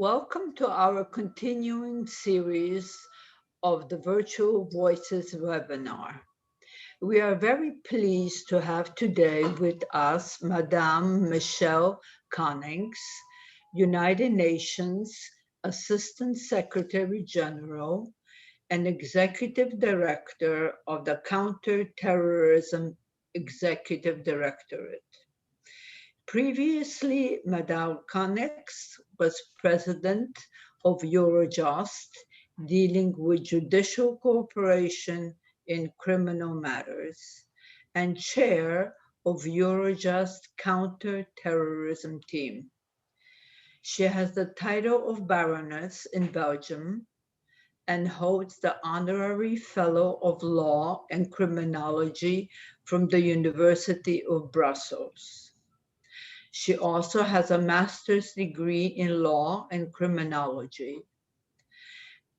Welcome to our continuing series of the Virtual Voices webinar. We are very pleased to have today with us Madame Michele Coninsx, United Nations Assistant Secretary General and Executive Director of the Counter-Terrorism Executive Directorate. Previously, Madame Coninsx was President of Eurojust, dealing with judicial cooperation in criminal matters, and Chair of Eurojust Counter-Terrorism team. She has the title of Baroness in Belgium and holds the Honorary Fellow of Law and Criminology from the University of Brussels. She also has a master's degree in law and criminology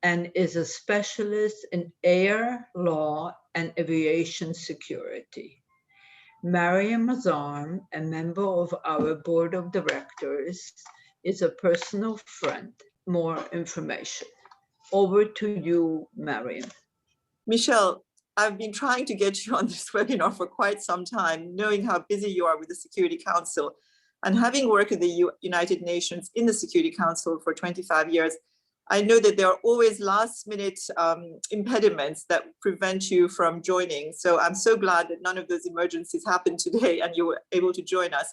and is a specialist in air law and aviation security. Mariam Mazarm, a member of our board of directors, is a personal friend. More information. Over to you, Mariam. Michelle, I've been trying to get you on this webinar for quite some time, knowing how busy you are with the Security Council. And having worked at the United Nations in the Security Council for 25 years, I know that there are always last-minute impediments that prevent you from joining. So I'm so glad that none of those emergencies happened today and you were able to join us.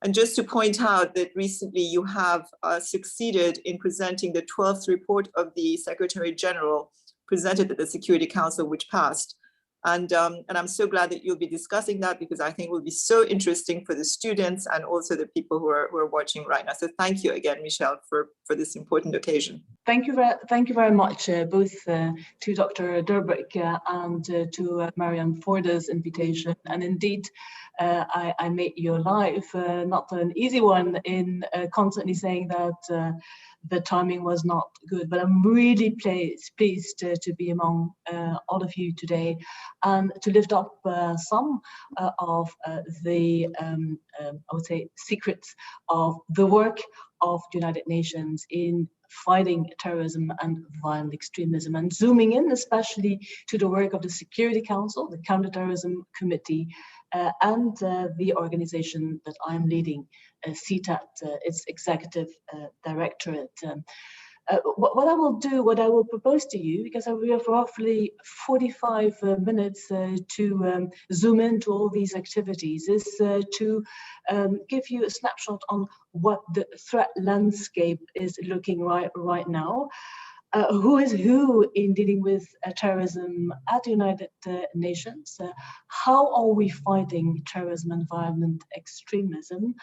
And just to point out that recently you have succeeded in presenting the 12th report of the Secretary General presented at the Security Council, which passed. And I'm so glad that you'll be discussing that, because I think it will be so interesting for the students and also the people who are watching right now. So thank you again, Michelle, for this important occasion. Thank you very much, both to Dr. Durbrick and to Mariam for this invitation. And indeed, I made your life not an easy one in constantly saying that the timing was not good, but I'm really pleased to be among all of you today and to lift up some of the, I would say, secrets of the work of the United Nations in fighting terrorism and violent extremism, and zooming in especially to the work of the Security Council, the Counterterrorism Committee, and the organization that I'm leading, CTED, its executive directorate. What I will propose to you, because we have roughly 45 minutes to zoom into all these activities, is to give you a snapshot on what the threat landscape is looking right now. Who is who in dealing with terrorism at the United Nations? How are we fighting terrorism and violent extremism?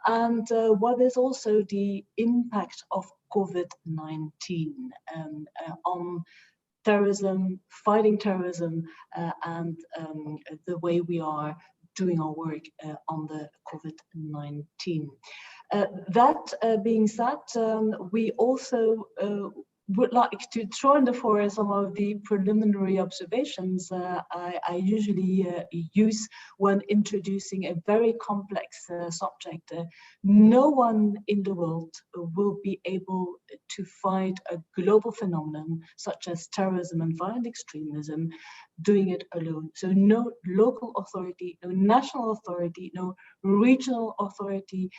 And what is also the impact of COVID-19 on terrorism, fighting terrorism, and the way we are doing our work on the COVID-19. That being said, we also would like to throw in the forest some of the preliminary observations I usually use when introducing a very complex subject. No one in the world will be able to fight a global phenomenon such as terrorism and violent extremism doing it alone. So no local authority, no national authority, no regional authority,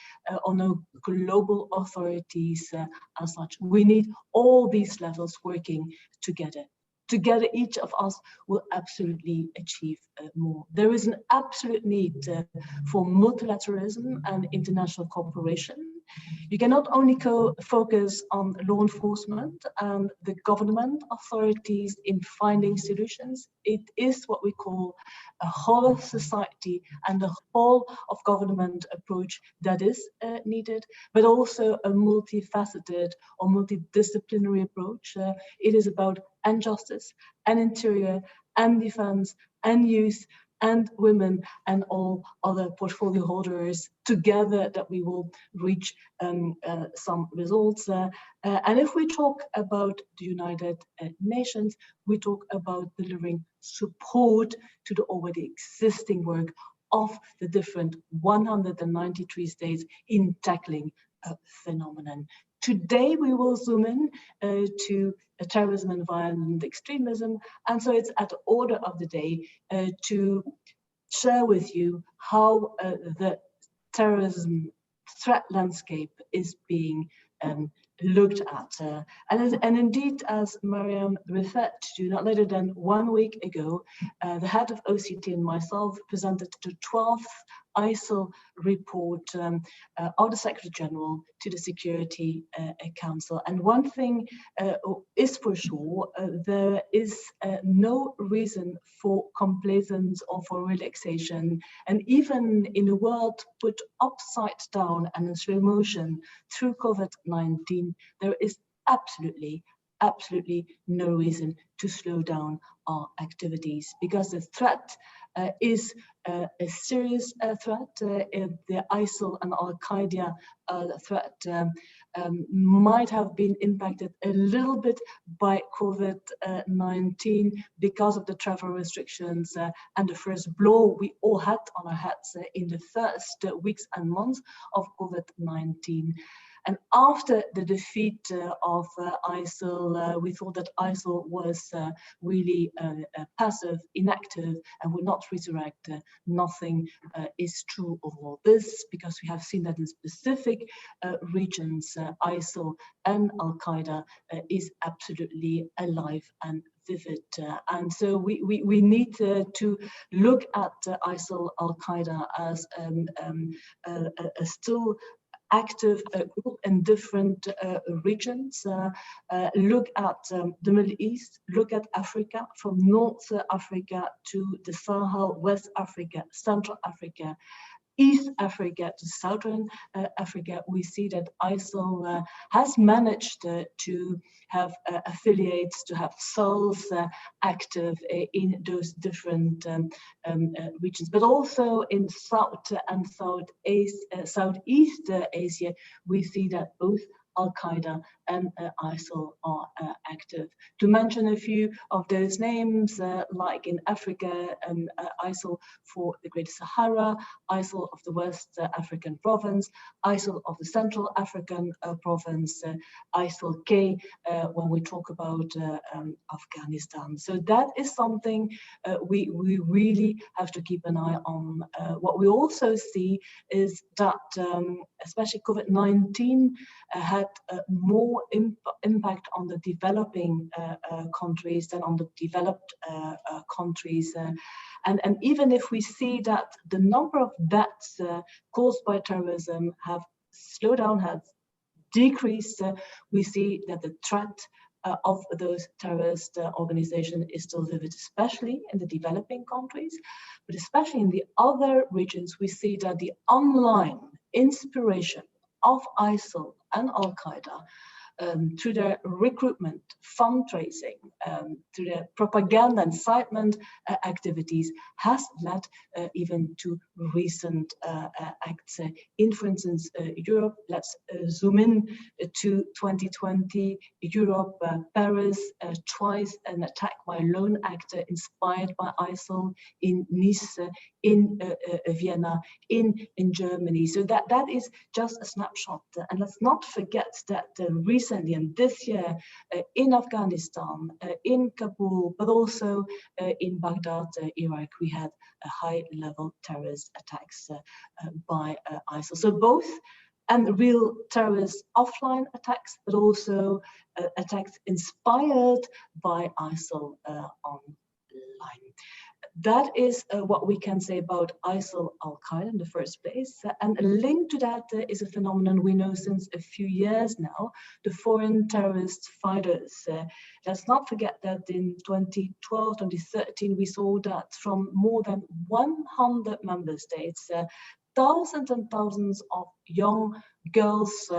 or no global authorities as such. We need all these levels working together. Together, each of us will absolutely achieve more. There is an absolute need for multilateralism and international cooperation. You cannot only focus on law enforcement and the government authorities in finding solutions. It is what we call a whole of society and a whole of government approach that is needed, but also a multifaceted or multidisciplinary approach. It is about and justice and interior and defense and youth and women and all other portfolio holders together that we will reach some results. And if we talk about the United Nations, we talk about delivering support to the already existing work of the different 193 states in tackling a phenomenon. Today we will zoom in to terrorism and violent extremism, and so it's at the order of the day to share with you how the terrorism threat landscape is being looked at. And indeed, as Mariam referred to, not later than 1 week ago, the head of OCT and myself presented the 12th Isil report of the Secretary General to the Security Council. And one thing is for sure, there is no reason for complacence or for relaxation. And even in a world put upside down and in slow motion through COVID-19, there is absolutely no reason to slow down our activities, because the threat is a serious threat. The ISIL and Al-Qaeda threat might have been impacted a little bit by COVID-19 because of the travel restrictions and the first blow we all had on our heads in the first weeks and months of COVID-19. And after the defeat of ISIL, we thought that ISIL was really passive, inactive, and would not resurrect. Nothing is true of all this, because we have seen that in specific regions, ISIL and Al-Qaeda is absolutely alive and vivid. And so we need to look at ISIL, Al-Qaeda as a still active group in different regions. Look at the Middle East, look at Africa, from North Africa to the Sahel, West Africa, Central Africa, East Africa to Southern Africa. We see that ISIL has managed to have affiliates, to have cells active in those different regions, but also in South and Southeast Asia, we see that both Al-Qaeda and ISIL are active. To mention a few of those names, like in Africa, ISIL for the Greater Sahara, ISIL of the West African province, ISIL of the Central African province, ISIL-K when we talk about Afghanistan. So that is something we really have to keep an eye on. What we also see is that especially COVID-19 had more impact on the developing countries than on the developed countries. And even if we see that the number of deaths caused by terrorism have slowed down, have decreased, we see that the threat of those terrorist organizations is still vivid, especially in the developing countries, but especially in the other regions, we see that the online inspiration of ISIL and Al-Qaeda through their recruitment, fundraising, through their propaganda incitement activities has led even to recent acts in, for instance, Europe. Let's zoom in to 2020, Europe, Paris, twice an attack by a lone actor inspired by ISIL in Nice, in Vienna, in Germany. So that is just a snapshot. And let's not forget that recently and this year in Afghanistan, in Kabul, but also in Baghdad, Iraq, we had a high-level terrorist attacks by ISIL. So both and real terrorist offline attacks, but also attacks inspired by ISIL online. That is what we can say about ISIL Al-Qaeda in the first place. And a link to that is a phenomenon we know since a few years now, the foreign terrorist fighters. Let's not forget that in 2012, 2013, we saw that from more than 100 member states, thousands and thousands of young girls,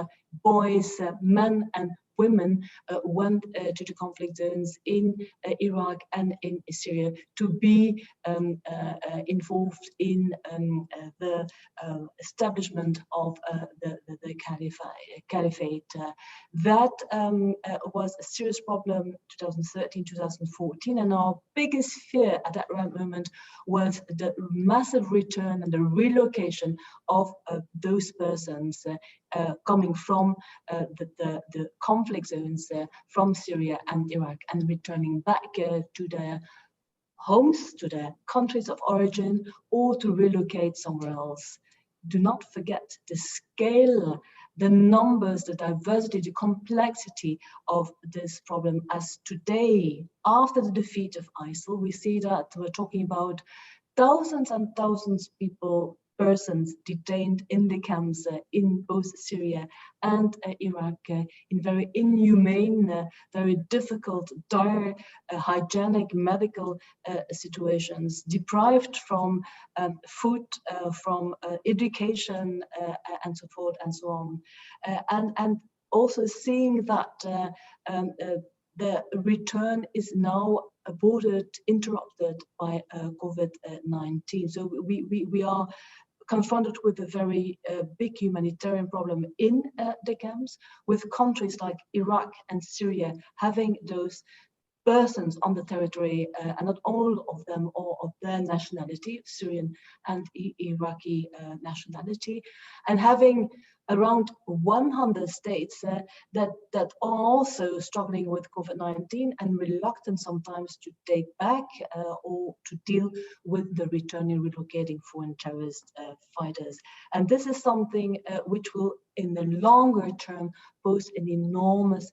boys, men and women went to the conflict zones in Iraq and in Syria to be involved in the establishment of the caliphate. That was a serious problem 2013, 2014, and our biggest fear at that moment was the massive return and the relocation of those persons coming from the conflict zones from Syria and Iraq and returning back to their homes, to their countries of origin, or to relocate somewhere else. Do not forget the scale, the numbers, the diversity, the complexity of this problem. As today, after the defeat of Isil, we see that we're talking about thousands and thousands of persons detained in the camps in both Syria and Iraq in very inhumane, very difficult, dire, hygienic, medical situations, deprived from food, from education, and so forth and so on. And also seeing that the return is now aborted, interrupted by COVID-19. So we are confronted with a very big humanitarian problem in the camps, with countries like Iraq and Syria having those persons on the territory, and not all of them or of their nationality, Syrian and Iraqi nationality, and having around 100 states that are also struggling with COVID-19 and reluctant sometimes to take back or to deal with the returning, relocating foreign terrorist fighters. And this is something which will, in the longer term, pose an enormous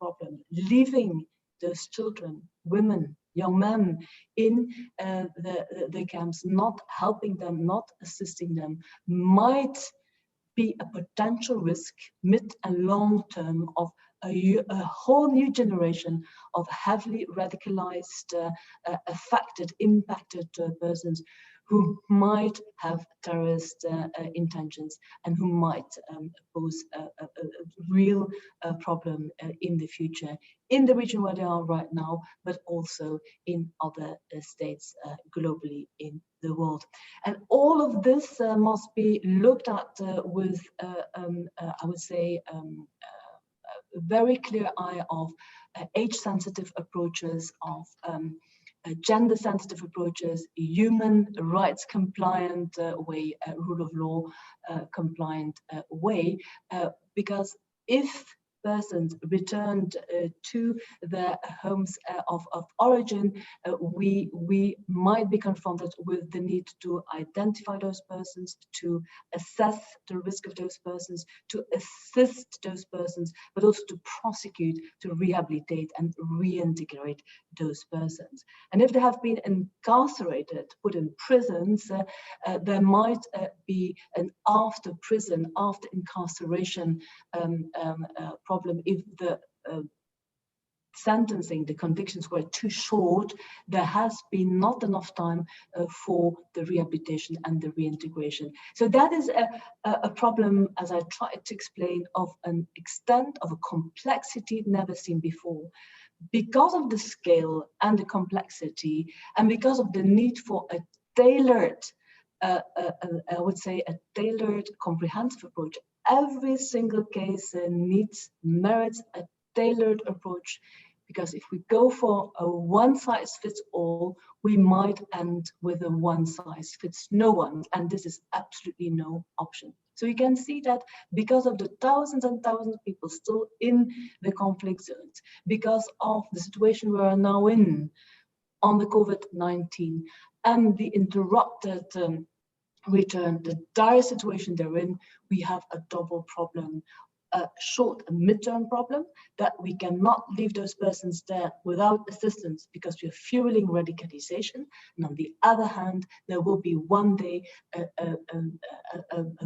problem, leaving those children, women, young men in the camps, not helping them, not assisting them, might be a potential risk mid and long term of a whole new generation of heavily radicalized, affected, impacted persons who might have terrorist intentions and who might pose a real problem in the future, in the region where they are right now, but also in other states globally in the world. And all of this must be looked at with, I would say, a very clear eye of age-sensitive approaches, of gender-sensitive approaches, human rights compliant way, rule of law compliant way, because if persons returned to their homes of origin, we might be confronted with the need to identify those persons, to assess the risk of those persons, to assist those persons, but also to prosecute, to rehabilitate and reintegrate those persons. And if they have been incarcerated, put in prisons, there might be an after prison, after incarceration problem if the sentencing, the convictions were too short. There has been not enough time for the rehabilitation and the reintegration. So that is a problem, as I tried to explain, of an extent, of a complexity never seen before. Because of the scale and the complexity, and because of the need for a tailored, I would say a tailored, comprehensive approach. Every single case merits a tailored approach, because if we go for a one-size-fits-all, we might end with a one-size-fits-no-one, and this is absolutely no option. So you can see that because of the thousands and thousands of people still in the conflict zones, because of the situation we are now in on the COVID-19 and the interrupted return, the dire situation they're in, we have a double problem. A short and midterm problem that we cannot leave those persons there without assistance because we're fueling radicalization. And on the other hand, there will be one day a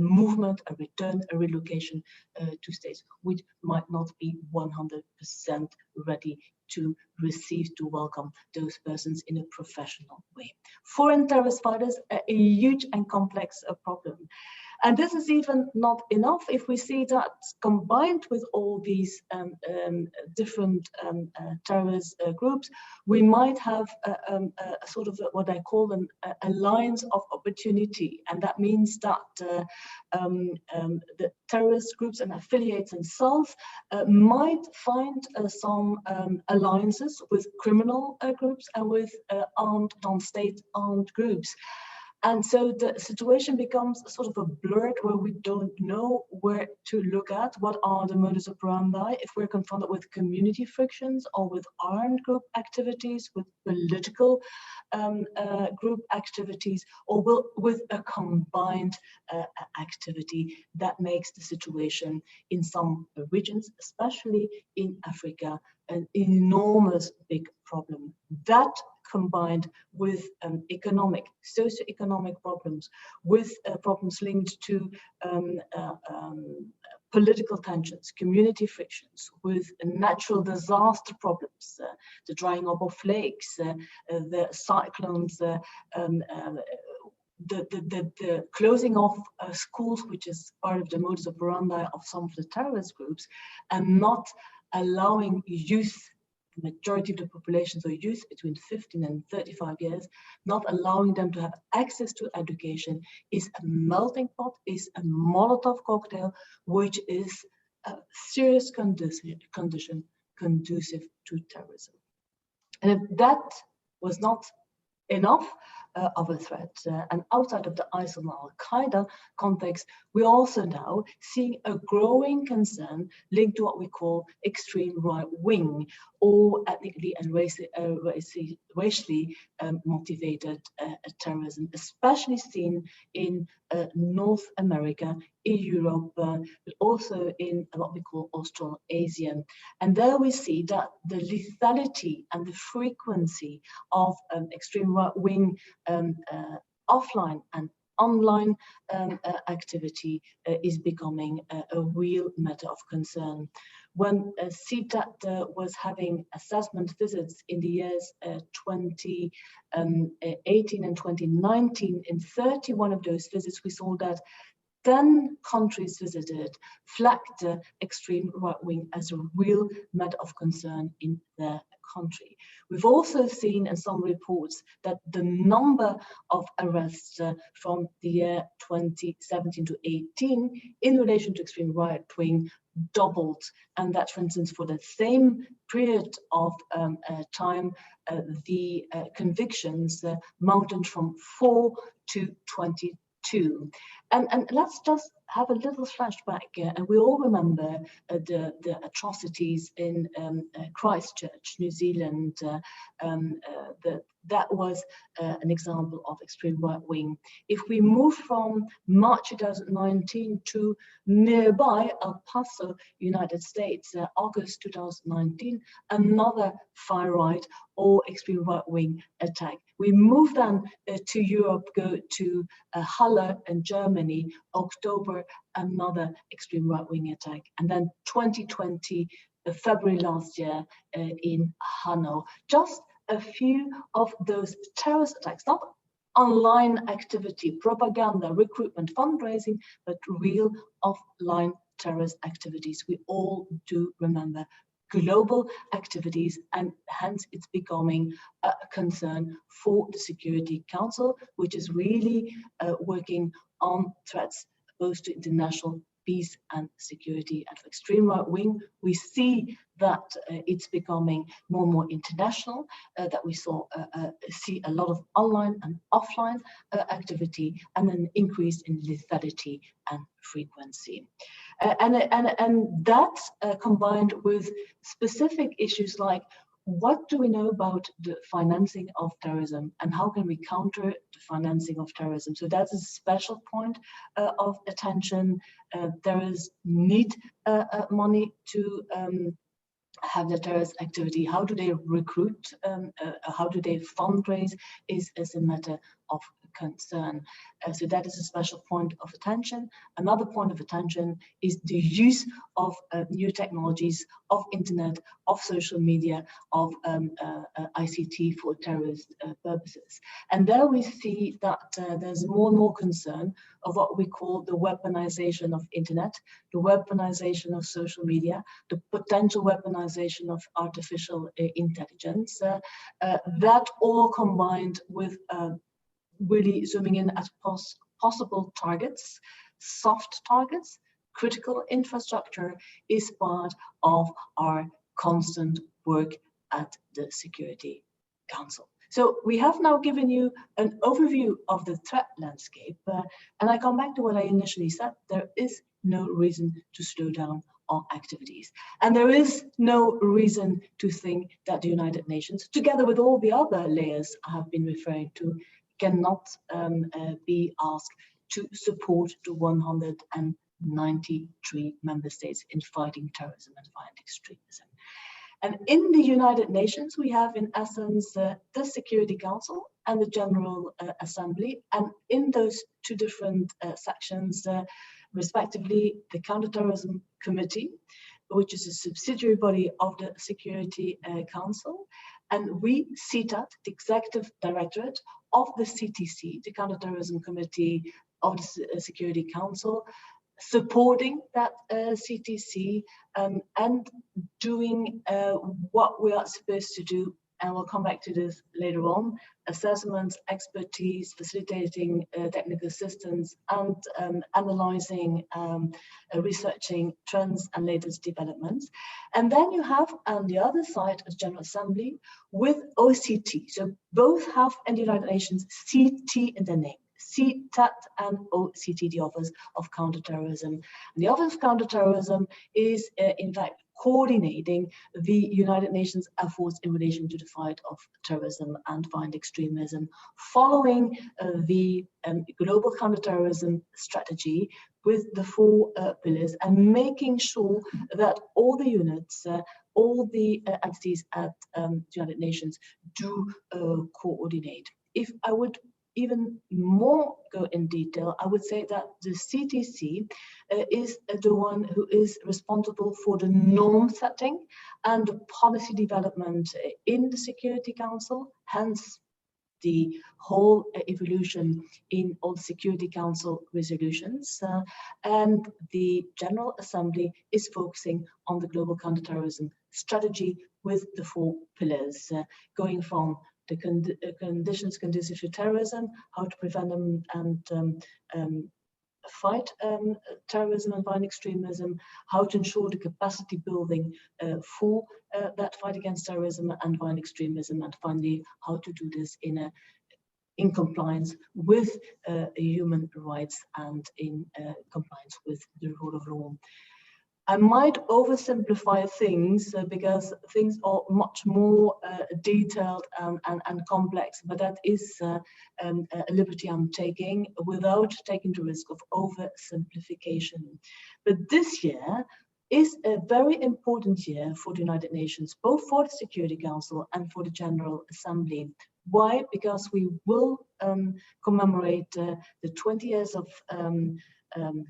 movement, a return, a relocation to states which might not be 100% ready to receive, to welcome those persons in a professional way. Foreign terrorist fighters are a huge and complex problem. And this is even not enough if we see that combined with all these different terrorist groups, we might have a sort of what I call an alliance of opportunity. And that means that the terrorist groups and affiliates themselves might find some alliances with criminal groups and with armed, non-state armed groups. And so the situation becomes sort of a blur where we don't know where to look at, what are the modus operandi, if we're confronted with community frictions or with armed group activities, with political group activities, or with a combined activity that makes the situation in some regions, especially in Africa, an enormous big problem. That combined with socioeconomic problems, with problems linked to political tensions, community frictions, with natural disaster problems, the drying up of lakes, the cyclones, the closing of schools, which is part of the modus operandi of some of the terrorist groups, and not allowing youth, the majority of the population, so youth between 15 and 35 years, not allowing them to have access to education, is a melting pot, is a Molotov cocktail, which is a serious condition conducive to terrorism. And if that was not enough of a threat, and outside of the Isil and Al-Qaeda context, we're also now seeing a growing concern linked to what we call extreme right wing, or ethnically and racially motivated terrorism, especially seen in North America, in Europe, but also in what we call Australasia. And there we see that the lethality and the frequency of extreme right-wing offline and online activity is becoming a real matter of concern. When CTED was having assessment visits in the years 2018 and 2019, in 31 of those visits, we saw that 10 countries visited flagged extreme right-wing as a real matter of concern in their country. We've also seen in some reports that the number of arrests from the year 2017 to 18 in relation to extreme right-wing doubled, and that, for instance, for the same period of time, the convictions mounted from 4 to 22. And let's just have a little flashback, and we all remember the atrocities in Christchurch, New Zealand. That was an example of extreme right wing. If we move from March 2019 to nearby El Paso, United States, August 2019, another far right or extreme right wing attack. We move then to Europe, go to Halle in Germany, October, another extreme right wing attack. And then 2020, February last year in Hanau. Just a few of those terrorist attacks, not online activity, propaganda, recruitment, fundraising, but real offline terrorist activities. We all do remember global activities, and hence it's becoming a concern for the Security Council, which is really working on threats both to international peace and security. And for extreme right wing, we see that it's becoming more and more international, that we see a lot of online and offline activity, and an increase in lethality and frequency. And that combined with specific issues like, what do we know about the financing of terrorism, and how can we counter the financing of terrorism? So that's a special point of attention. There is need money to have the terrorist activity. How do they recruit? How do they fundraise? Is a matter of concern. So that is a special point of attention. Another point of attention is the use of new technologies, of internet, of social media, of ICT for terrorist purposes. And there we see that there's more and more concern of what we call the weaponization of internet, the weaponization of social media, the potential weaponization of artificial intelligence. That all combined with really zooming in at possible targets, soft targets, critical infrastructure is part of our constant work at the Security Council. So we have now given you an overview of the threat landscape, and I come back to what I initially said. There is no reason to slow down our activities. And there is no reason to think that the United Nations, together with all the other layers I have been referring to, cannot be asked to support the 193 member states in fighting terrorism and violent extremism. And in the United Nations, we have in essence the Security Council and the General Assembly. And in those two different sections, respectively, the Counterterrorism Committee, which is a subsidiary body of the Security Council, and we, CTED, the Executive Directorate of the CTC, the Counterterrorism Committee of the Security Council, supporting that CTC and doing what we are supposed to do, and we'll come back to this later on: assessments, expertise, facilitating technical assistance, and analyzing, researching trends and latest developments. And then you have on the other side a General Assembly with OCT. So both have in the United Nations CT in their name. CTED and OCT, the Office of Counterterrorism. And the Office of Counterterrorism is in fact coordinating the United Nations efforts in relation to the fight of terrorism and violent extremism, following the global counterterrorism strategy with the 4 pillars, and making sure that all the units, all the entities at the United Nations do coordinate. If I would even more go in detail, I would say that the CTC is the one who is responsible for the norm setting and the policy development in the Security Council, hence the whole evolution in all the Security Council resolutions. And the General Assembly is focusing on the global counterterrorism strategy with the 4 pillars, going from the conditions conducive to terrorism, how to prevent them and fight terrorism and violent extremism, how to ensure the capacity building for that fight against terrorism and violent extremism, and finally, how to do this in compliance with human rights and in compliance with the rule of law. I might oversimplify things because things are much more detailed and complex, but that is a liberty I'm taking without taking the risk of oversimplification. But this year is a very important year for the United Nations, both for the Security Council and for the General Assembly. Why? Because we will commemorate the 20 years of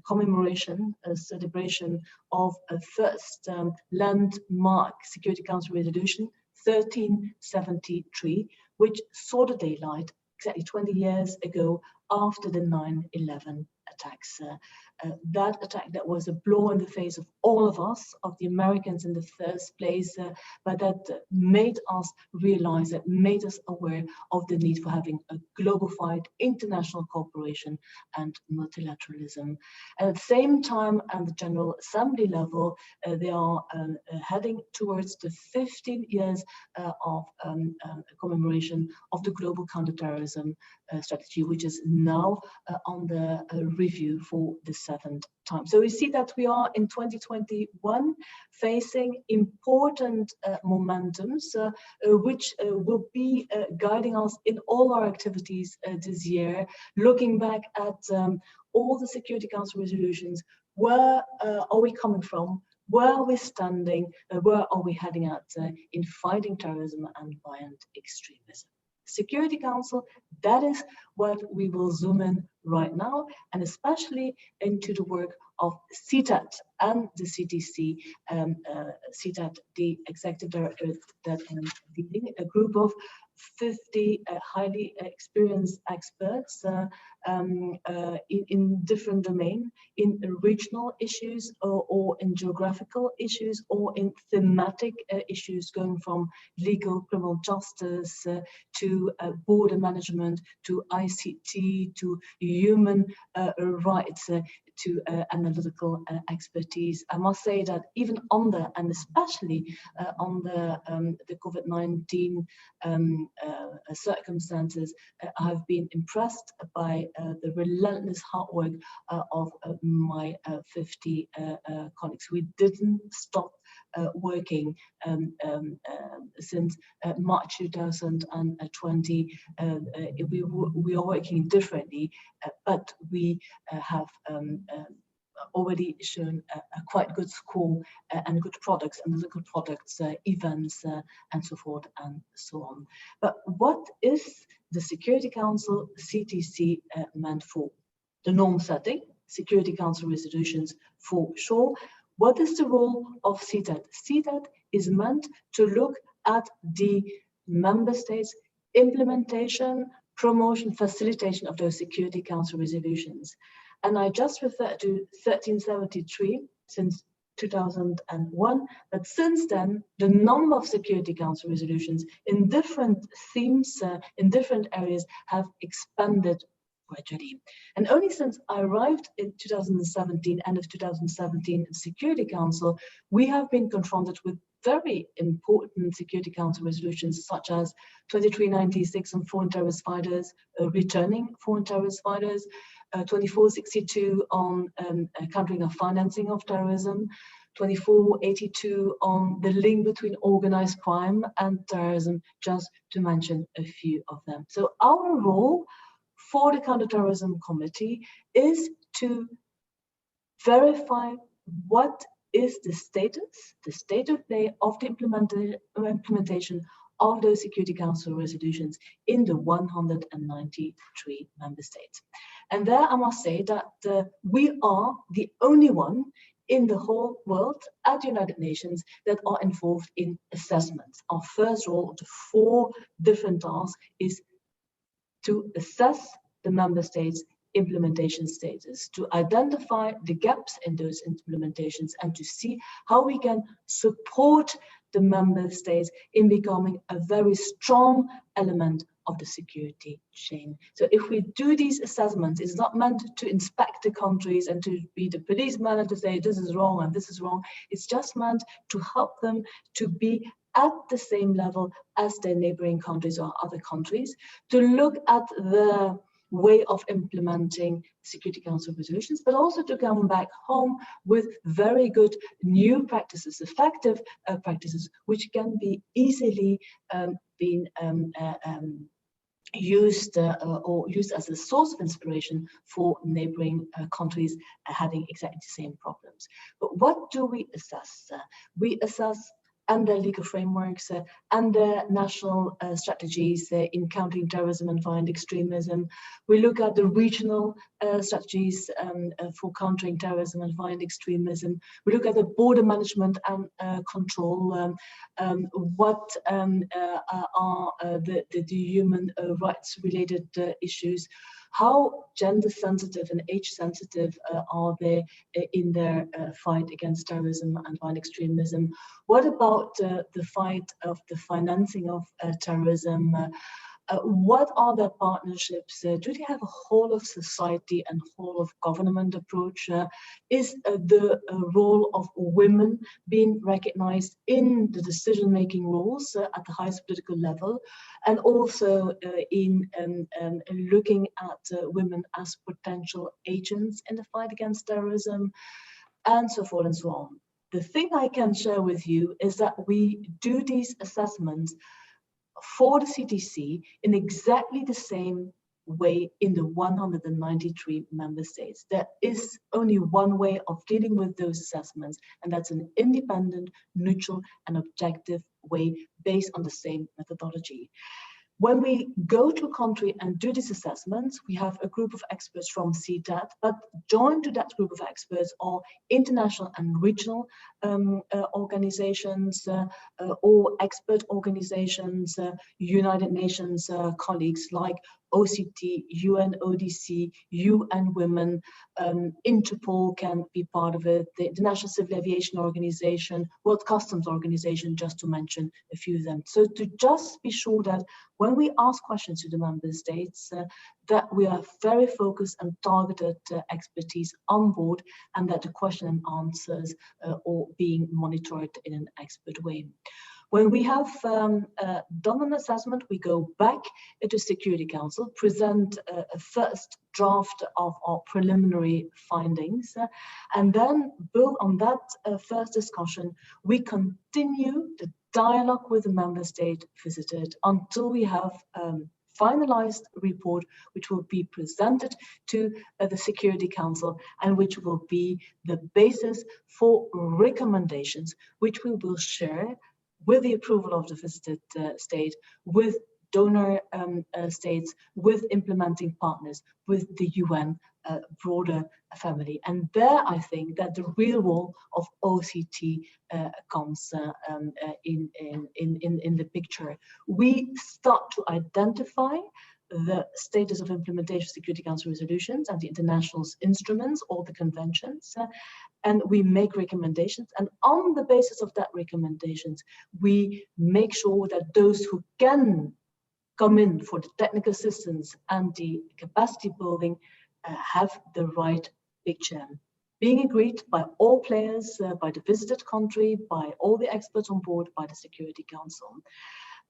commemoration, a celebration of a first landmark Security Council resolution, 1373, which saw the daylight exactly 20 years ago after the 9/11 attacks. That attack that was a blow in the face of all of us, of the Americans in the first place, but that made us realize, that made us aware of the need for having a global fight, international cooperation, and multilateralism. And at the same time, at the General Assembly level, they are heading towards the 15 years of commemoration of the global counterterrorism strategy, which is now on the review for the 7th time. So we see that we are in 2021 facing important momentums, which will be guiding us in all our activities this year, looking back at all the Security Council resolutions. Where are we coming from? Where are we standing? Where are we heading at in fighting terrorism and violent extremism? Security Council, that is what we will zoom in right now, and especially into the work of CTED and the CTC. CTED, the Executive Directorate that is leading a group of 50 highly experienced experts in different domains, in regional issues or in geographical issues or in thematic issues, going from legal criminal justice to border management, to ICT, to human rights, to analytical expertise. I must say that even under, and especially under the COVID-19 circumstances, I have been impressed by the relentless hard work of my 50 colleagues. We didn't stop working since March 2020. We are working differently, but we have already shown a quite good score and good products, analytical products, events, and so forth and so on. But what is the Security Council CTC meant for? The norm setting, Security Council resolutions for sure. What is the role of CTED? CTED is meant to look at the member states' implementation, promotion, facilitation of those Security Council resolutions. And I just referred to 1373 since 2001, but since then, the number of Security Council resolutions in different themes, in different areas have expanded gradually. And only since I arrived in 2017, end of 2017, in Security Council, we have been confronted with very important Security Council resolutions, such as 2396 on foreign terrorist fighters, returning foreign terrorist fighters, 2462 on countering of financing of terrorism, 2482 on the link between organized crime and terrorism, just to mention a few of them. So our role for the Counterterrorism Committee is to verify what is the state of play of the implementation of those Security Council resolutions in the 193 member states. And there I must say that we are the only one in the whole world at the United Nations that are involved in assessments. Our first role of the 4 different tasks is to assess the member states' implementation status, to identify the gaps in those implementations, and to see how we can support the member states in becoming a very strong element of the security chain. So if we do these assessments, it's not meant to inspect the countries and to be the policeman and to say this is wrong and this is wrong. It's just meant to help them to be at the same level as their neighboring countries or other countries, to look at the way of implementing Security Council resolutions, but also to come back home with very good new practices, effective practices, which can be easily used or used as a source of inspiration for neighboring countries having exactly the same problems. But what do we assess? We assess and their legal frameworks and their national strategies in countering terrorism and violent extremism. We look at the regional strategies for countering terrorism and violent extremism. We look at the border management and control. What are the human rights related issues? How gender sensitive and age sensitive are they in their fight against terrorism and violent extremism? What about the fight of the financing of terrorism? What are their partnerships? Do they have a whole of society and whole of government approach? Is the role of women being recognized in the decision-making roles at the highest political level? And also in looking at women as potential agents in the fight against terrorism, and so forth and so on. The thing I can share with you is that we do these assessments for the CTC in exactly the same way in the 193 member states. There is only one way of dealing with those assessments, and that's an independent, neutral, and objective way based on the same methodology. When we go to a country and do these assessments, we have a group of experts from CTED, but joined to that group of experts are international and regional organizations or expert organizations, United Nations colleagues like OCT, UN ODC, UN Women, Interpol can be part of it, the International Civil Aviation Organization, World Customs Organization, just to mention a few of them. So to just be sure that when we ask questions to the member states, that we are very focused and targeted expertise on board, and that the question and answers are being monitored in an expert way. When we have done an assessment, we go back into Security Council, present a first draft of our preliminary findings, and then build on that first discussion. We continue the dialogue with the member state visited until we have finalized report, which will be presented to the Security Council and which will be the basis for recommendations, which we will share with the approval of the visited state, with donor states, with implementing partners, with the UN broader family. And there I think that the real role of OCT comes in the picture. We start to identify the status of implementation of Security Council resolutions and the international instruments or the conventions, and we make recommendations. And on the basis of that recommendations, we make sure that those who can come in for the technical assistance and the capacity building have the right picture. Being agreed by all players, by the visited country, by all the experts on board, by the Security Council.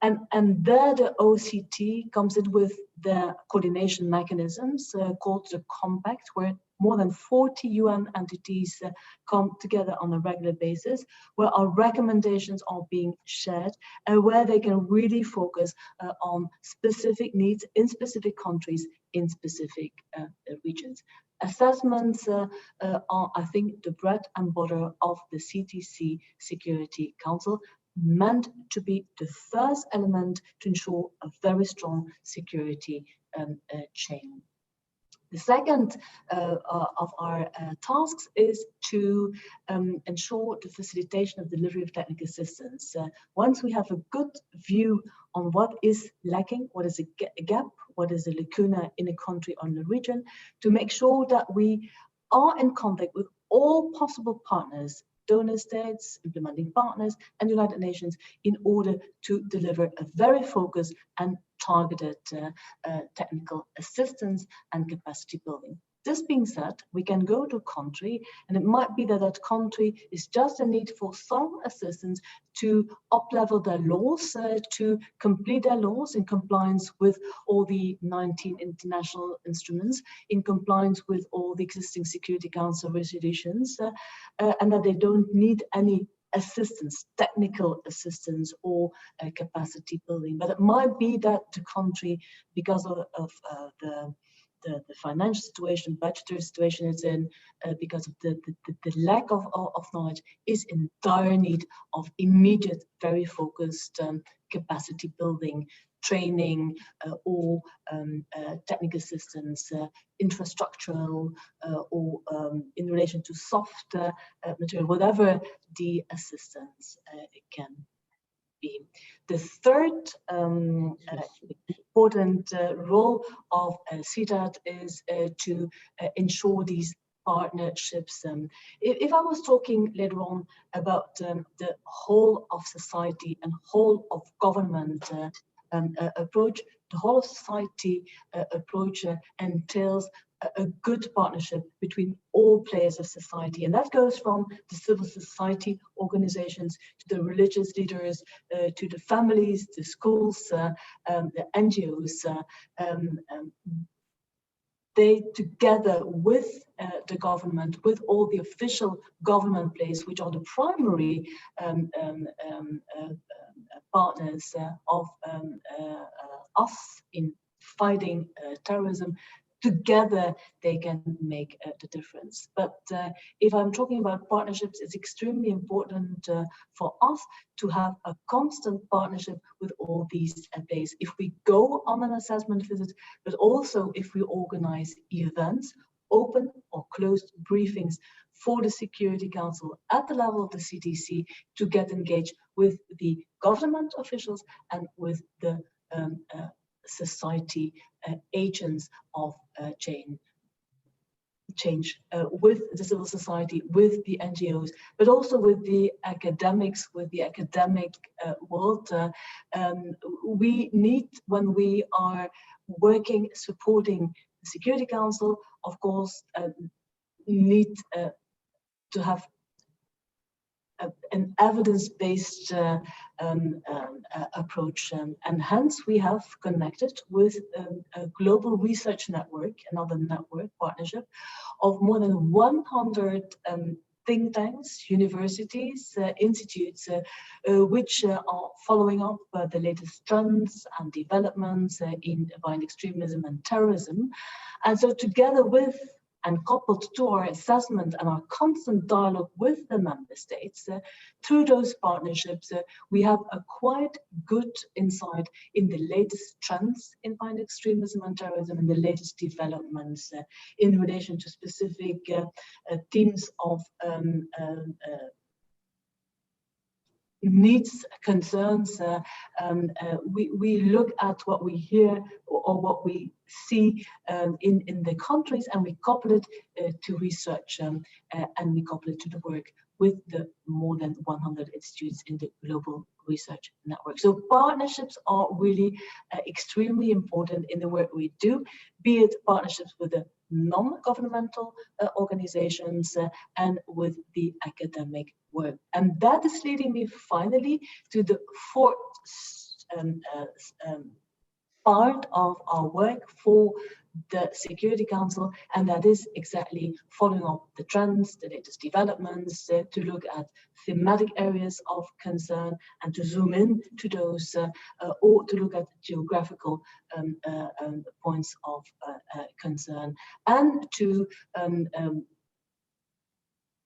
And there the OCT comes in with the coordination mechanisms called the Compact, where more than 40 UN entities come together on a regular basis, where our recommendations are being shared and where they can really focus on specific needs in specific countries, in specific regions. Assessments are, I think, the bread and butter of the CTC Security Council, meant to be the first element to ensure a very strong security chain. The second of our tasks is to ensure the facilitation of delivery of technical assistance. Once we have a good view on what is lacking, what is a gap, what is a lacuna in a country or in a region, to make sure that we are in contact with all possible partners, donor states, implementing partners, and United Nations in order to deliver a very focused and targeted technical assistance and capacity building. This being said, we can go to a country, and it might be that that country is just in need for some assistance to up-level their laws, to complete their laws in compliance with all the 19 international instruments, in compliance with all the existing Security Council resolutions, and that they don't need any assistance, technical assistance or capacity building. But it might be that the country, because of the financial situation, budgetary situation it's in, because of the lack of knowledge, is in dire need of immediate, very focused capacity building, training, or technical assistance, infrastructural, or in relation to soft material, whatever the assistance it can be. The third important role of CTED is to ensure these partnerships. If I was talking later on about the whole of society and whole of government approach, the whole of society approach entails a good partnership between all players of society, and that goes from the civil society organizations to the religious leaders, to the families, the schools, the NGOs. They, together with the government, with all the official government players, which are the primary partners of us in fighting terrorism, together they can make the difference. But if I'm talking about partnerships, it's extremely important for us to have a constant partnership with all these players. If we go on an assessment visit, but also if we organize events, open or closed briefings for the Security Council at the level of the CTC to get engaged with the government officials and with the society agents of change with the civil society, with the NGOs, but also with the academics, with the academic world. We need, when we are working, supporting the Security Council, of course, need to have an evidence-based approach, and hence we have connected with a global research network, another network partnership of more than 100 think tanks, universities, institutes, which are following up the latest trends and developments in violent extremism and terrorism. And so together with and coupled to our assessment and our constant dialogue with the member states, through those partnerships, we have a quite good insight in the latest trends in violent extremism and terrorism and the latest developments in relation to specific themes of needs, concerns. We look at what we hear or what we see in the countries, and we couple it to research, and we couple it to the work with the more than 100 institutes in the global research network. So partnerships are really extremely important in the work we do, be it partnerships with the non-governmental organizations and with the academic work. And that is leading me finally to the fourth part of our work for the Security Council, and that is exactly following up the trends, the latest developments, to look at thematic areas of concern and to zoom in to those, or to look at geographical points of concern, and to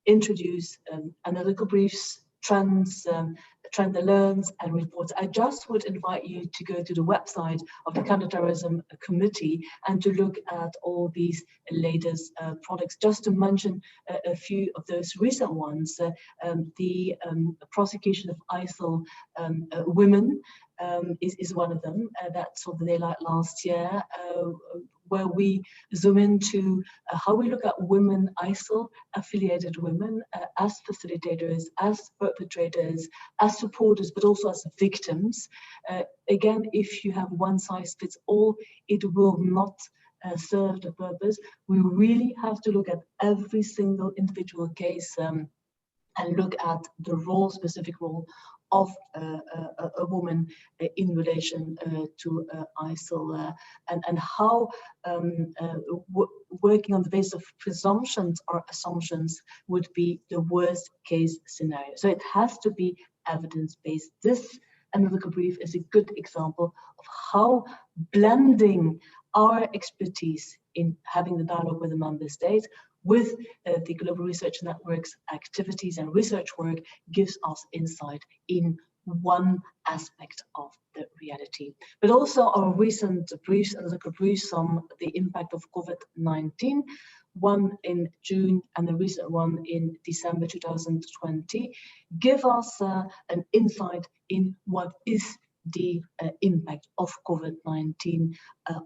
introduce analytical briefs, trends, trend alerts and reports. I just would invite you to go to the website of the Counterterrorism Committee and to look at all these latest products. Just to mention a few of those recent ones, the prosecution of Isil women is one of them. That saw the daylight last year, where we zoom into how we look at women, Isil affiliated women, as facilitators, as perpetrators, as supporters, but also as victims. Again, if you have one size fits all, it will not serve the purpose. We really have to look at every single individual case and look at the role, specific role of a woman in relation to ISIL, and how working on the basis of presumptions or assumptions would be the worst case scenario. So it has to be evidence-based. This analytical brief is a good example of how blending our expertise in having the dialogue with the member states with the Global Research Network's activities and research work gives us insight in one aspect of the reality. But also our recent briefs, analytical briefs on the impact of COVID-19, one in June and the recent one in December 2020, give us an insight in what is the impact of COVID-19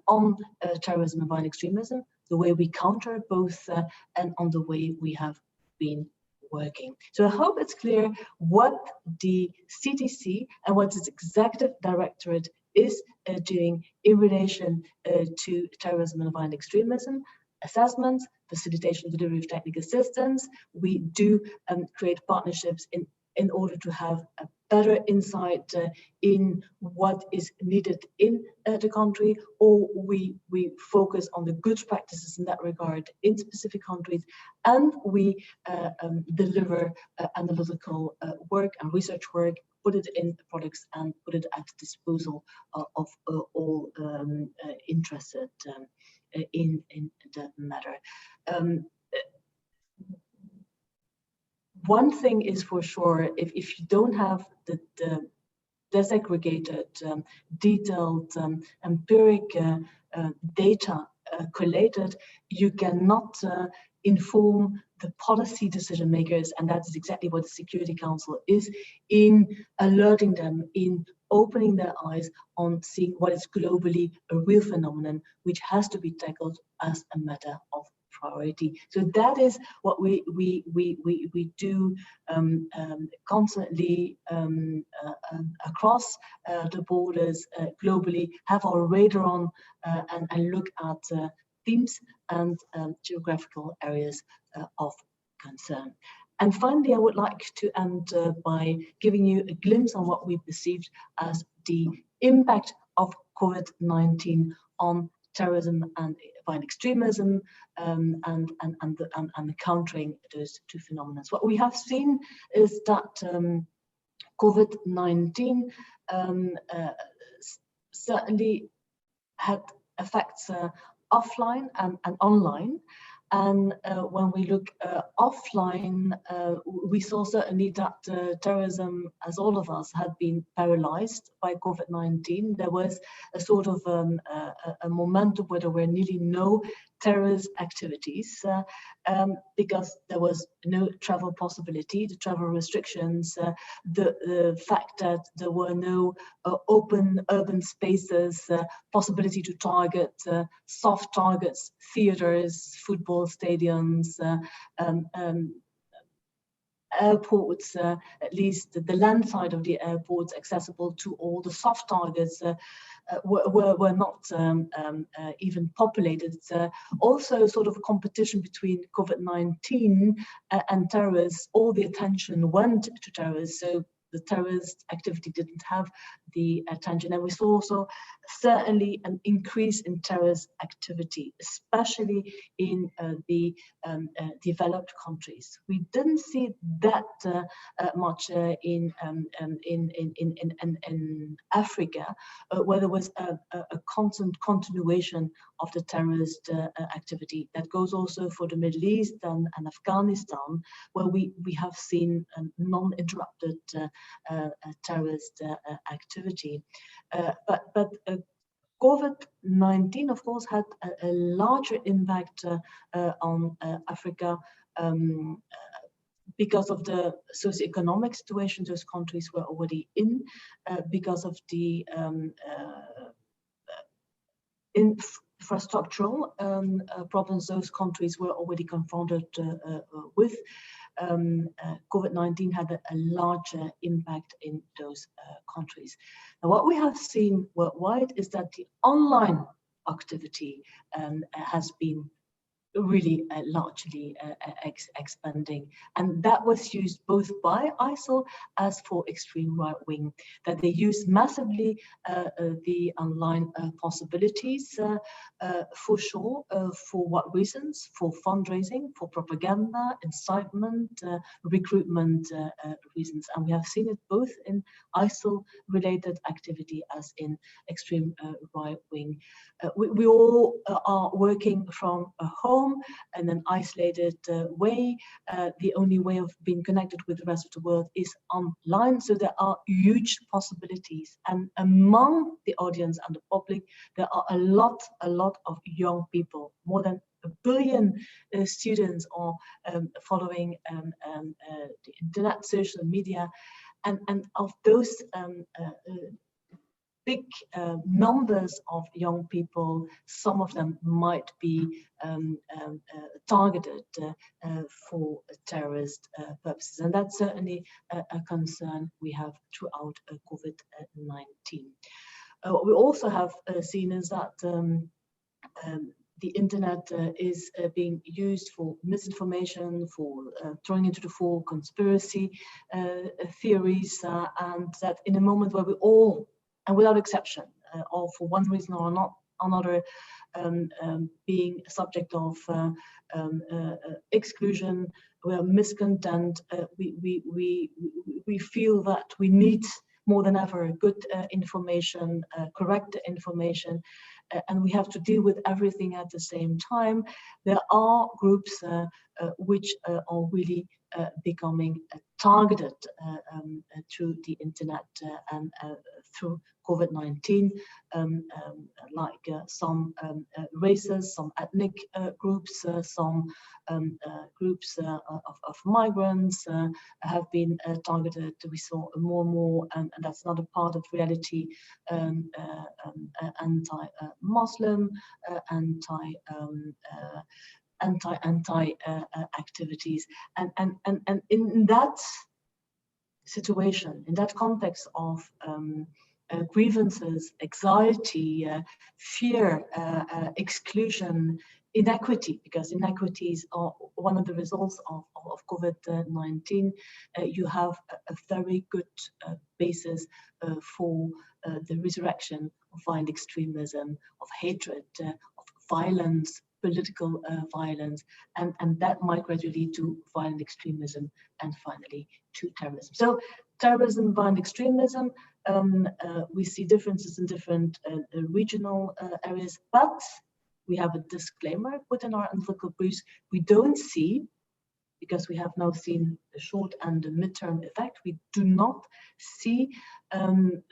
on terrorism and violent extremism, the way we counter both, and on the way we have been working. So I hope it's clear what the CTC and what its Executive Directorate is doing in relation to terrorism and violent extremism, assessments, facilitation, delivery of technical assistance. We do create partnerships in order to have a better insight in what is needed in the country, or we focus on the good practices in that regard in specific countries, and we deliver analytical work and research work, put it in products and put it at disposal of all interested in the matter. One thing is for sure, if you don't have the desegregated, detailed, empiric data collated, you cannot inform the policy decision makers, and that is exactly what the Security Council is, in alerting them, in opening their eyes on seeing what is globally a real phenomenon, which has to be tackled as a matter of priority. So that is what we do constantly across the borders globally, have our radar on and look at themes and geographical areas of concern. And finally, I would like to end by giving you a glimpse on what we perceived as the impact of COVID-19 on terrorism and violent extremism, and the countering those two phenomena. What we have seen is that COVID-19 certainly had effects offline and online. And when we look offline, we saw certainly that terrorism, as all of us, had been paralyzed by COVID-19. There was a sort of a momentum where there were nearly no terrorist activities because there was no travel possibility, the travel restrictions, the fact that there were no open urban spaces, possibility to target soft targets, theaters, football stadiums, airports, at least the land side of the airports accessible to all the soft targets were not even populated. Also sort of a competition between COVID-19 and terrorists. All the attention went to terrorists, so the terrorist activity didn't have the attention. And we saw also certainly an increase in terrorist activity, especially in the developed countries. We didn't see that much in Africa, where there was a constant continuation of the terrorist activity. That goes also for the Middle East and Afghanistan, where we have seen non-interrupted terrorist activity. But COVID-19, of course, had a larger impact on Africa because of the socioeconomic situation those countries were already in, because of the infrastructural problems those countries were already confronted with. COVID-19 had a larger impact in those countries. Now, what we have seen worldwide is that the online activity has been really largely expanding, and that was used both by Isil as for extreme right wing, that they used massively the online possibilities for sure. For what reasons? For fundraising, for propaganda, incitement, recruitment reasons. And we have seen it both in Isil related activity as in extreme right wing. We all are working from home in an isolated way. The only way of being connected with the rest of the world is online. So there are huge possibilities. And among the audience and the public, there are a lot of young people. More than 1 billion students are following the internet, social media. And of those big numbers of young people, some of them might be targeted for terrorist purposes. And that's certainly a concern we have throughout COVID-19. What we also have seen is that the internet is being used for misinformation, for throwing into the fore conspiracy theories, and that in a moment where we all, and without exception, or for one reason or another, being subject of exclusion, we are miscontent, we feel that we need more than ever good information, correct information, and we have to deal with everything at the same time. There are groups which are really becoming targeted through the internet and through COVID-19, like some races, some ethnic groups, some groups of migrants have been targeted. We saw more and more, and that's not a part of reality, anti-Muslim, anti activities, and in that situation, in that context of grievances, anxiety, fear, exclusion, inequity, because inequities are one of the results of COVID-19, you have a very good basis for the resurrection of violent extremism, of hatred, of violence, political violence, and that might gradually lead to violent extremism and finally to terrorism. So terrorism, violent extremism, we see differences in different regional areas, but we have a disclaimer within our analytical briefs. We don't see, because we have now seen the short and the midterm effect, we do not see an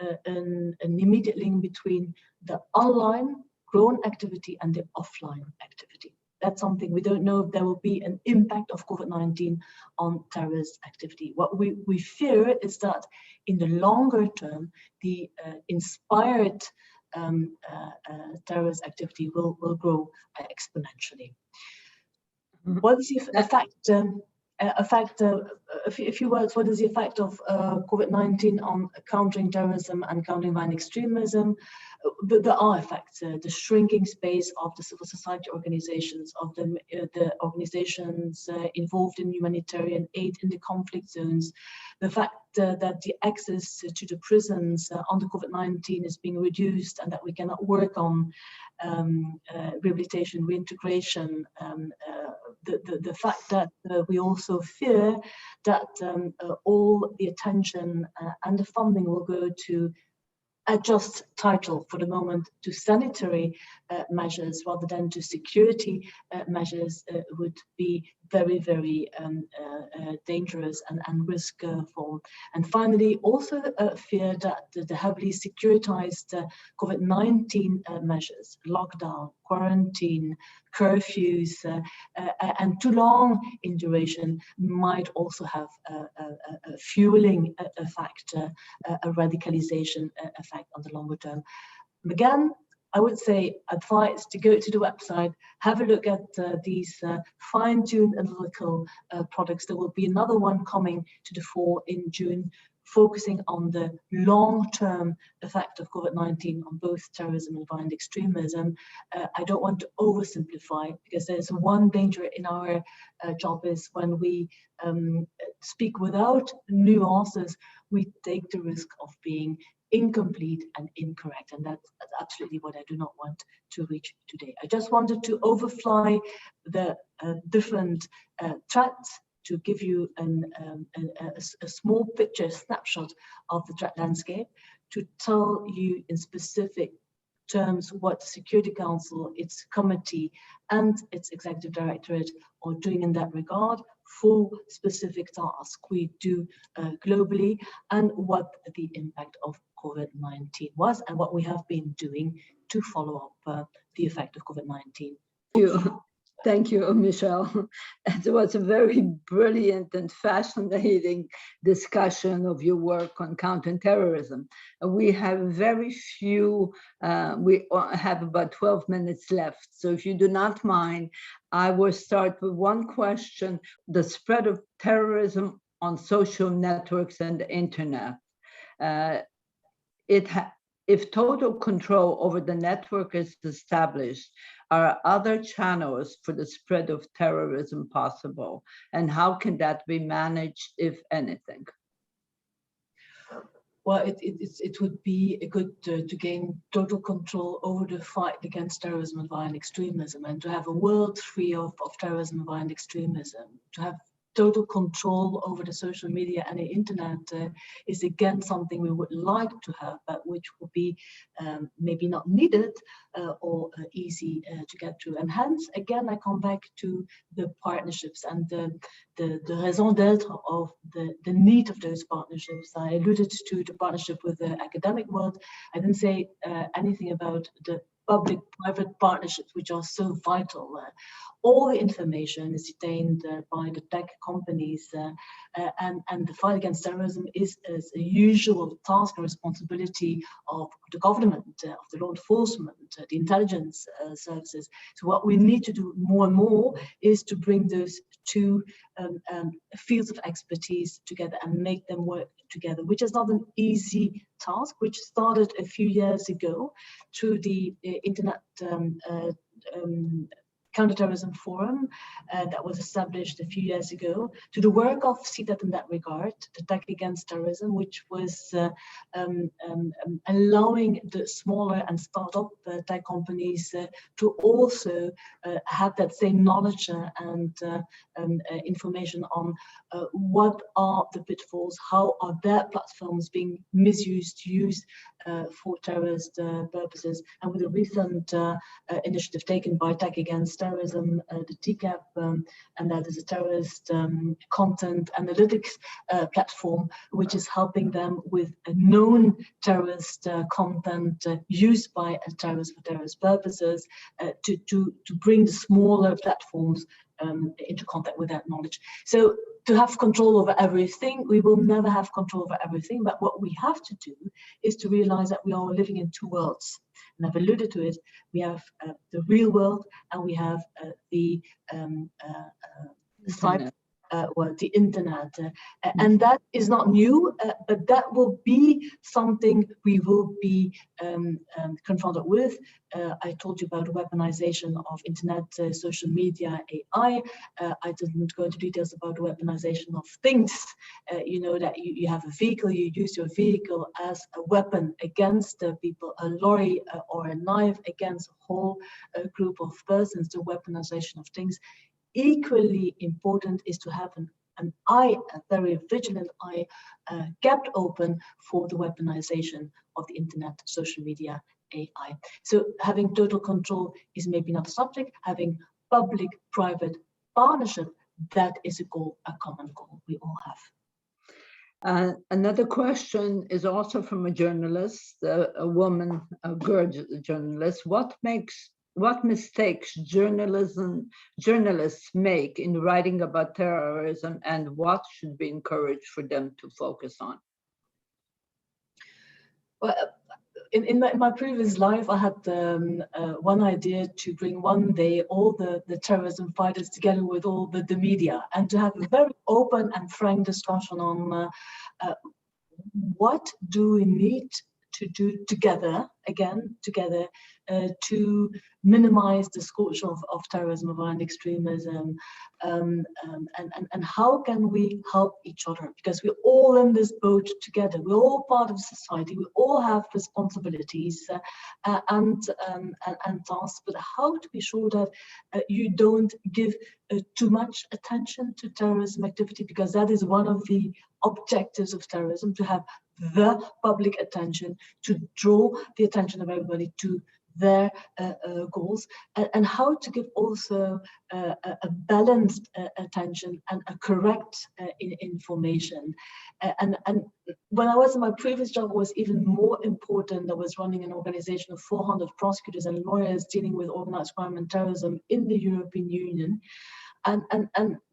immediate link between the online grown activity and the offline activity. That's something we don't know if there will be an impact of COVID-19 on terrorist activity. What we fear is that in the longer term, the inspired terrorist activity will grow exponentially. What is the effect? A few words. What is the effect of COVID-19 on countering terrorism and countering violent extremism? There are effects. The shrinking space of the civil society organizations, of the organizations involved in humanitarian aid in the conflict zones, the fact that the access to the prisons under COVID-19 is being reduced and that we cannot work on rehabilitation, reintegration, the fact that we also fear that all the attention and the funding will go to adjust title for the moment to sanitary measures rather than to security measures would be very, very dangerous and riskful. And finally, also fear that the heavily securitized COVID-19 measures, lockdown, quarantine, curfews, and too long in duration might also have a fueling effect, a radicalization effect on the longer term. Again, I would say advise to go to the website, have a look at these fine-tuned analytical products. There will be another one coming to the fore in June, focusing on the long-term effect of COVID-19 on both terrorism and violent extremism. I don't want to oversimplify, because there's one danger in our job is when we speak without nuances, we take the risk of being incomplete and incorrect, and that's absolutely what I do not want to reach today. I just wanted to overfly the different threats to give you a small picture, snapshot of the threat landscape, to tell you in specific terms what the Security Council, its committee, and its executive directorate are doing in that regard for specific tasks we do globally, and what the impact of COVID-19 was, and what we have been doing to follow up the effect of COVID-19. Thank you, Michelle. It was a very brilliant and fascinating discussion of your work on counterterrorism. We have very few, we have about 12 minutes left. So if you do not mind, I will start with one question: the spread of terrorism on social networks and the internet. If total control over the network is established, are other channels for the spread of terrorism possible? And how can that be managed, if anything? Well, it would be good to gain total control over the fight against terrorism and violent extremism, and to have a world free of terrorism and violent extremism, to have total control over the social media and the internet is again something we would like to have, but which will be maybe not needed or easy to get to. And hence, again, I come back to the partnerships and the raison d'etre of the need of those partnerships. I alluded to the partnership with the academic world. I didn't say anything about the public-private partnerships, which are so vital. All the information is detained by the tech companies, and the fight against terrorism is a usual task and responsibility of the government, of the law enforcement, the intelligence services. So what we need to do more and more is to bring those two fields of expertise together and make them work together, which is not an easy task, which started a few years ago through the Internet Counterterrorism Forum that was established a few years ago, to the work of CTED in that regard, the Tech Against Terrorism, which was allowing the smaller and startup tech companies to also have that same knowledge and information on what are the pitfalls, how are their platforms being misused, used for terrorist purposes. And with a recent initiative taken by Tech Against Terrorism, the TCAP, and that is a terrorist content analytics platform, which is helping them with a known terrorist content used by terrorists for terrorist purposes to bring the smaller platforms into contact with that knowledge. So to have control over everything, we will never have control over everything, but what we have to do is to realize that we are living in two worlds. And I've alluded to it. We have the real world, and we have the cyber well, the internet, and that is not new, but that will be something we will be confronted with. I told you about weaponization of internet, social media, AI. I didn't go into details about the weaponization of things. You know that you have a vehicle, you use your vehicle as a weapon against people, a lorry or a knife against a whole group of persons, the weaponization of things. Equally important is to have an eye, a very vigilant eye, kept open for the weaponization of the internet, social media, AI. So having total control is maybe not a subject. Having public-private partnership, that is a goal, a common goal we all have. Another question is also from a journalist, a woman, a girl journalist. What mistakes journalists make in writing about terrorism, and what should be encouraged for them to focus on? Well, in my previous life, I had one idea to bring one day all the terrorism fighters together with all the media, and to have a very open and frank discussion on what do we need to do together, to minimize the scourge of terrorism, of violent extremism, and how can we help each other? Because we're all in this boat together. We're all part of society. We all have responsibilities and tasks. But how to be sure that you don't give too much attention to terrorism activity? Because that is one of the objectives of terrorism, to have the public attention, to draw the attention of everybody to their goals, and how to give also a balanced attention and a correct information. And when I was in my previous job, it was even more important. I was running an organization of 400 prosecutors and lawyers dealing with organized crime and terrorism in the European Union. And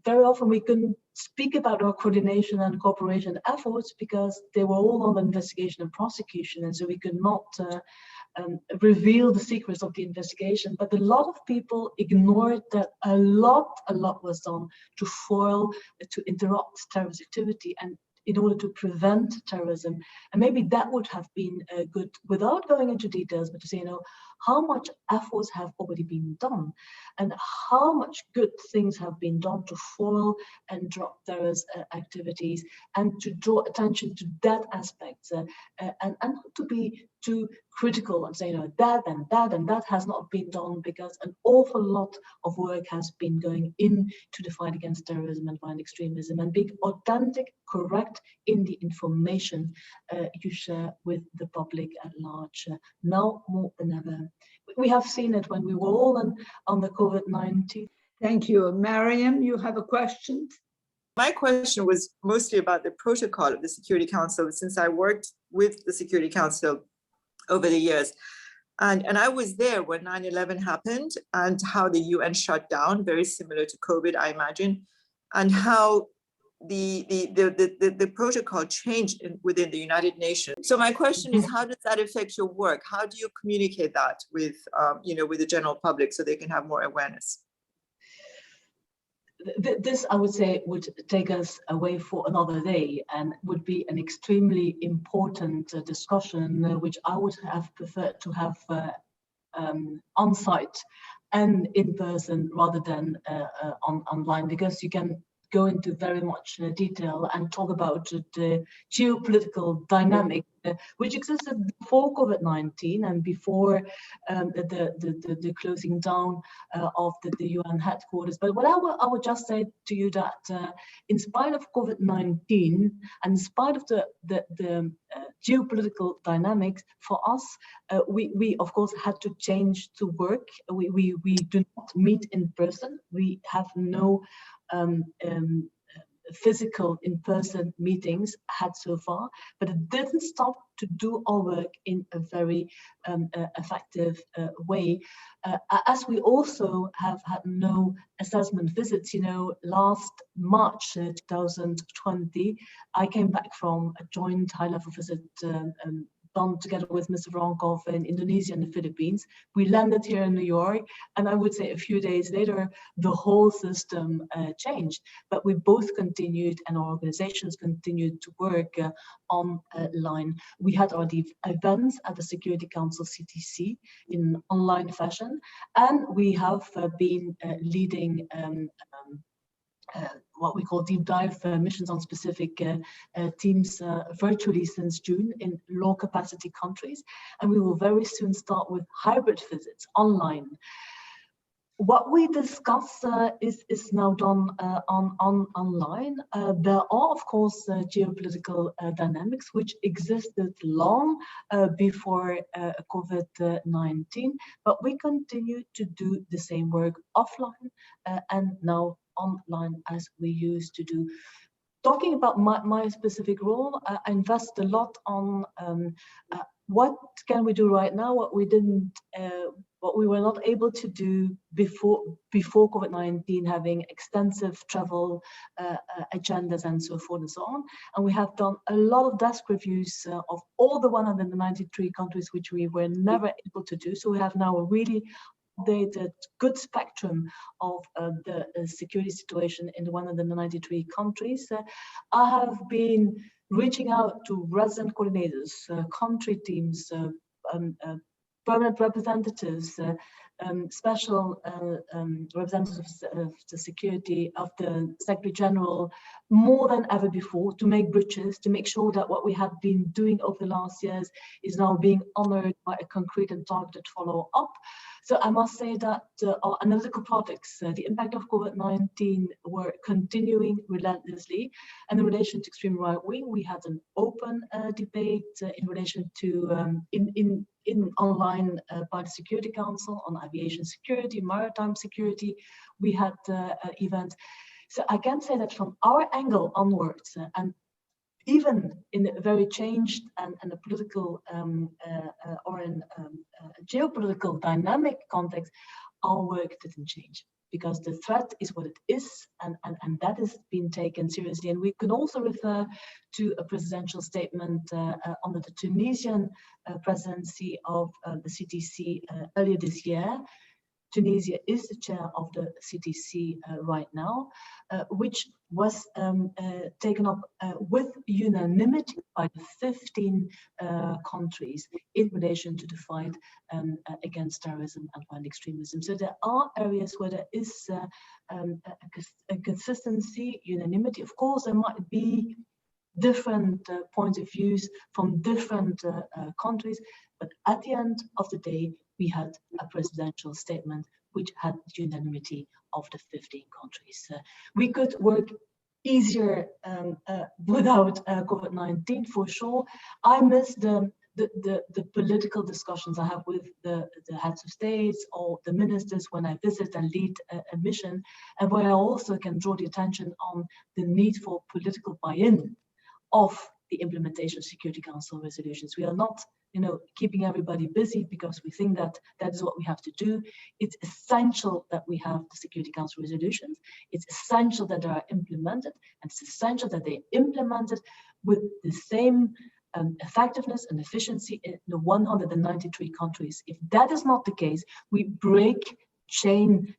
very often we couldn't speak about our coordination and cooperation efforts because they were all on investigation and prosecution, and so we could not reveal the secrets of the investigation. But a lot of people ignored that a lot was done to foil, to interrupt terrorist activity, and in order to prevent terrorism. And maybe that would have been good, without going into details, but to say, you know, how much efforts have already been done and how much good things have been done to foil and drop terrorist activities, and to draw attention to that aspect, and not to be too critical and say, you know, that and that and that has not been done, because an awful lot of work has been going into the fight against terrorism and violent extremism, and being authentic, correct in the information you share with the public at large, now more than ever. We have seen it when we were all on the COVID-19. Thank you. Mariam, you have a question? My question was mostly about the protocol of the Security Council, since I worked with the Security Council over the years. And I was there when 9/11 happened, and how the UN shut down, very similar to COVID, I imagine, and how the protocol changed within the United Nations. So my question is, how does that affect your work? How do you communicate that with, with the general public so they can have more awareness? This, I would say, would take us away for another day, and would be an extremely important discussion, which I would have preferred to have on site and in person rather than online, because you can go into very much detail and talk about the geopolitical dynamic which existed before COVID-19 and before the closing down of the UN headquarters. But what I would just say to you that in spite of COVID-19 and in spite of the geopolitical dynamics, for us, we of course had to change to work. We do not meet in person. We have no physical in-person meetings had so far, but it didn't stop to do our work in a very effective way. As we also have had no assessment visits, you know, last March 2020, I came back from a joint high-level visit done together with Mr. Vrankov in Indonesia and the Philippines. We landed here in New York, and I would say a few days later, the whole system changed. But we both continued, and our organizations continued to work online. We had our events at the Security Council CTC in online fashion, and we have been leading what we call deep dive missions on specific teams virtually since June in low capacity countries. And we will very soon start with hybrid visits online. What we discuss is now done online. There are, of course, geopolitical dynamics which existed long before COVID-19, but we continue to do the same work offline and now online as we used to do. Talking about my specific role, I invest a lot on what can we do right now, what we were not able to do before COVID-19, having extensive travel agendas and so forth and so on. And we have done a lot of desk reviews of all the 193 countries which we were never able to do. So we have now a really updated, good spectrum of the security situation in the 193 countries. I have been reaching out to resident coordinators, country teams, permanent representatives, special representatives of the security of the Secretary General, more than ever before, to make bridges, to make sure that what we have been doing over the last years is now being honored by a concrete and targeted follow-up. So I must say that our analytical projects, the impact of COVID-19, were continuing relentlessly. And in relation to extreme right wing, we had an open debate in relation to in online by the Security Council on aviation security, maritime security. We had events. So I can say that from our angle onwards, and even in a very changed and a political or in a geopolitical dynamic context, our work didn't change, because the threat is what it is, and that is being taken seriously. And we can also refer to a presidential statement under the Tunisian presidency of the CTC earlier this year, Tunisia is the chair of the CTC right now, which was taken up with unanimity by the 15 countries in relation to the fight against terrorism and violent extremism. So there are areas where there is a consistency, unanimity. Of course, there might be different points of views from different countries, but at the end of the day, we had a presidential statement which had unanimity of the 15 countries. We could work easier without COVID-19 for sure. I miss the political discussions I have with the heads of states or the ministers when I visit and lead a mission, and where I also can draw the attention on the need for political buy-in of the implementation of Security Council resolutions. We are not, keeping everybody busy because we think that that is what we have to do. It's essential that we have the Security Council resolutions. It's essential that they are implemented, and it's essential that they are implemented with the same effectiveness and efficiency in the 193 countries. If that is not the case, we break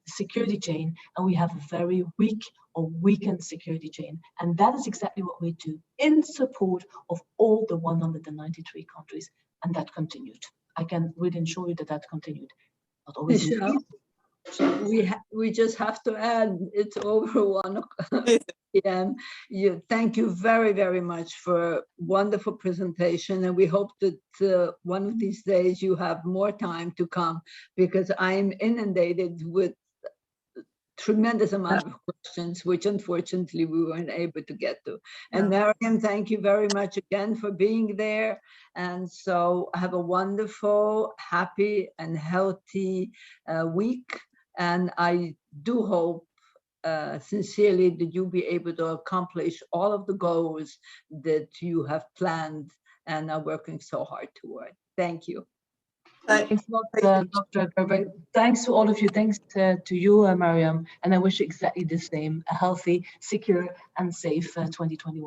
security chain, and we have a very weak or weakened security chain. And that is exactly what we do in support of all the 193 countries. And that continued. I can really assure you that that continued. Not always Michele, we just have to add, it's over 1 p.m. Thank you very, very much for a wonderful presentation. And we hope that one of these days you have more time to come, because I'm inundated with tremendous amount of questions, which unfortunately we weren't able to get to. And Mariam, thank you very much again for being there. And so have a wonderful, happy and healthy week. And I do hope sincerely that you'll be able to accomplish all of the goals that you have planned and are working so hard toward. Thank you. Thanks a lot, Dr. Gerber. Thanks to all of you. Thanks to you, Mariam. And I wish you exactly the same, a healthy, secure, and safe 2021.